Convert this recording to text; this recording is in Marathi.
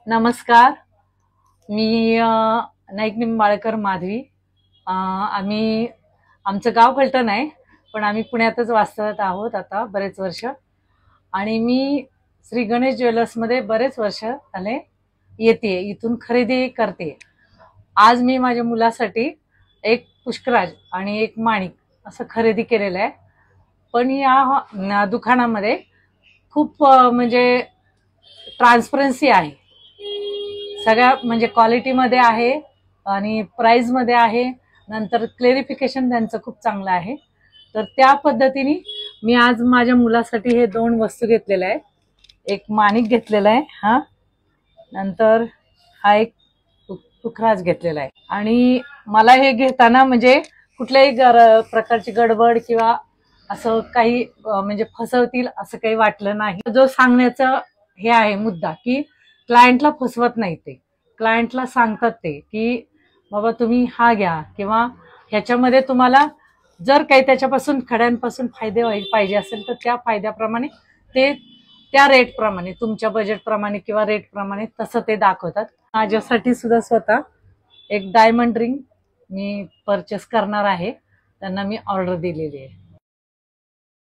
नमस्कार. मी नाईक निंबाळकर माधवी. आमचं गाव फलटण आहे, पण आम्ही पुण्यातच वास्तव्यात आहोत आता बरेच वर्ष. आणि मी श्री गणेश ज्वेलर्समध्ये बरेच वर्ष झाले येते, इथून खरेदी करते. आज मी माझ्या मुलासाठी एक पुष्कराज आणि एक माणिक असं खरेदी केलेलं आहे. पण या दुकानामध्ये खूप म्हणजे ट्रान्सपरन्सी आहे. सगळ्या म्हणजे क्वालिटीमध्ये आहे आणि प्राइसमध्ये आहे. नंतर क्लेरिफिकेशन त्यांचं खूप चांगलं आहे. तर त्या पद्धतीने मी आज माझ्या मुलासाठी हे दोन वस्तू घेतलेल्या आहे. एक माणिक घेतलेला आहे, नंतर हा एक पुखराज घेतलेला आहे. आणि मला हे घेताना म्हणजे कुठल्याही प्रकारची गडबड किंवा असं काही म्हणजे फसवतील असं काही वाटलं नाही. जो सांगण्याचा हे आहे मुद्दा की क्लायंटला फसवत नाही. ते क्लायंटला सांगतात ते की बाबा तुम्ही हा घ्या, किंवा ह्याच्यामध्ये तुम्हाला जर काही त्याच्यापासून खड्यांपासून फायदे पाहिजे असेल तर त्या फायद्याप्रमाणे ते त्या रेटप्रमाणे तुमच्या बजेटप्रमाणे किंवा रेटप्रमाणे तसं ते दाखवतात. माझ्यासाठी सुद्धा स्वतः एक डायमंड रिंग मी परचेस करणार आहे. त्यांना मी ऑर्डर दिलेली आहे.